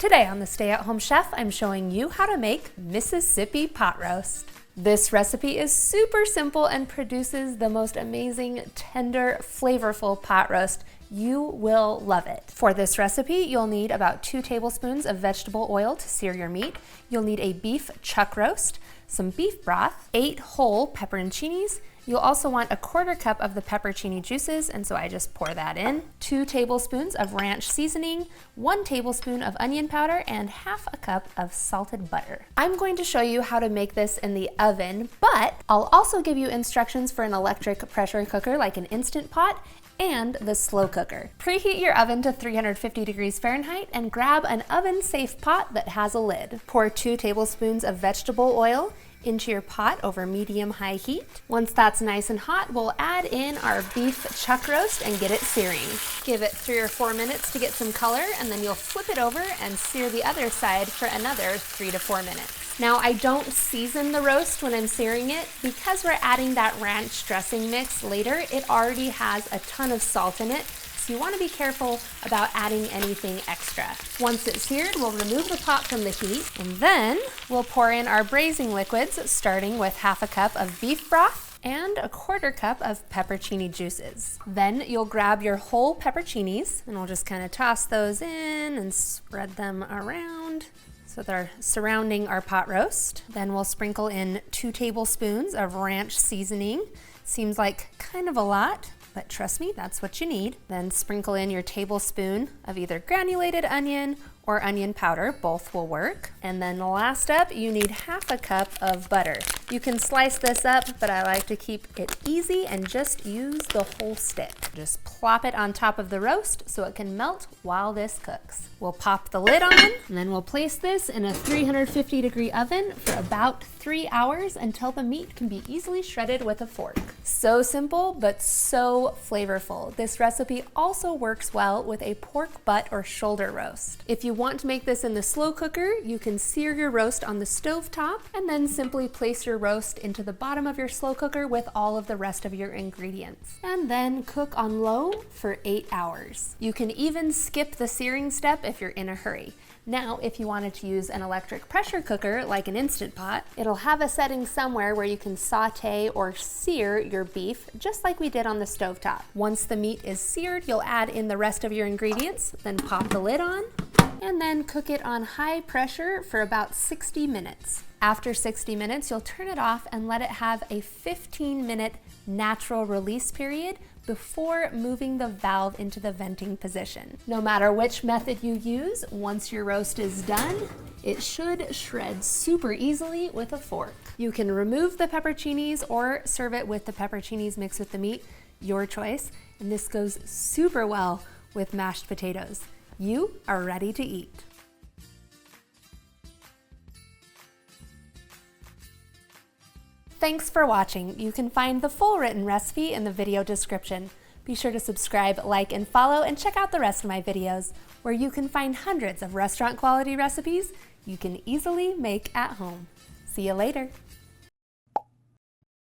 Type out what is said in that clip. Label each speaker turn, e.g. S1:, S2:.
S1: Today on the Stay at Home Chef, I'm showing you how to make Mississippi pot roast. This recipe is super simple and produces the most amazing, tender, flavorful pot roast. You will love it. For this recipe, you'll need about 2 tablespoons of vegetable oil to sear your meat. You'll need a beef chuck roast, some beef broth, 8 whole pepperoncinis. You'll also want 1/4 cup of the pepperoncini juices, and so I just pour that in. 2 tablespoons of ranch seasoning, 1 tablespoon of onion powder, and 1/2 cup of salted butter. I'm going to show you how to make this in the oven, but I'll also give you instructions for an electric pressure cooker like an Instant Pot and the slow cooker. Preheat your oven to 350 degrees Fahrenheit and grab an oven-safe pot that has a lid. Pour 2 tablespoons of vegetable oil into your pot over medium-high heat. Once that's nice and hot, we'll add in our beef chuck roast and get it searing. Give it 3 or 4 minutes to get some color, and then you'll flip it over and sear the other side for another 3 to 4 minutes. Now, I don't season the roast when I'm searing it because we're adding that ranch dressing mix later. It already has a ton of salt in it, so you want to be careful about adding anything extra. Once it's seared, we'll remove the pot from the heat, and then we'll pour in our braising liquids, starting with 1/2 cup of beef broth and 1/4 cup of pepperoncini juices. Then you'll grab your whole pepperoncinis, and we'll just kind of toss those in and spread them around so they're surrounding our pot roast. Then we'll sprinkle in 2 tablespoons of ranch seasoning. Seems like kind of a lot, but trust me, that's what you need. Then sprinkle in your tablespoon of either granulated onion or onion powder, both will work. And then last up, you need 1/2 cup of butter. You can slice this up, but I like to keep it easy and just use the whole stick. Just plop it on top of the roast so it can melt while this cooks. We'll pop the lid on, and then we'll place this in a 350 degree oven for about 3 hours until the meat can be easily shredded with a fork. So simple, but so flavorful. This recipe also works well with a pork butt or shoulder roast. If you want to make this in the slow cooker, you can sear your roast on the stove top and then simply place your roast into the bottom of your slow cooker with all of the rest of your ingredients. And then cook on low for 8 hours. You can even skip the searing step if you're in a hurry. Now, if you wanted to use an electric pressure cooker like an Instant Pot, it'll have a setting somewhere where you can saute or sear your beef just like we did on the stovetop. Once the meat is seared, you'll add in the rest of your ingredients, then pop the lid on, and then cook it on high pressure for about 60 minutes. After 60 minutes, you'll turn it off and let it have a 15-minute natural release period before moving the valve into the venting position. No matter which method you use, once your roast is done, it should shred super easily with a fork. You can remove the pepperoncinis or serve it with the pepperoncinis mixed with the meat, your choice, and this goes super well with mashed potatoes. You are ready to eat. Thanks for watching. You can find the full written recipe in the video description. Be sure to subscribe, like, and follow, and check out the rest of my videos, where you can find hundreds of restaurant quality recipes you can easily make at home. See you later.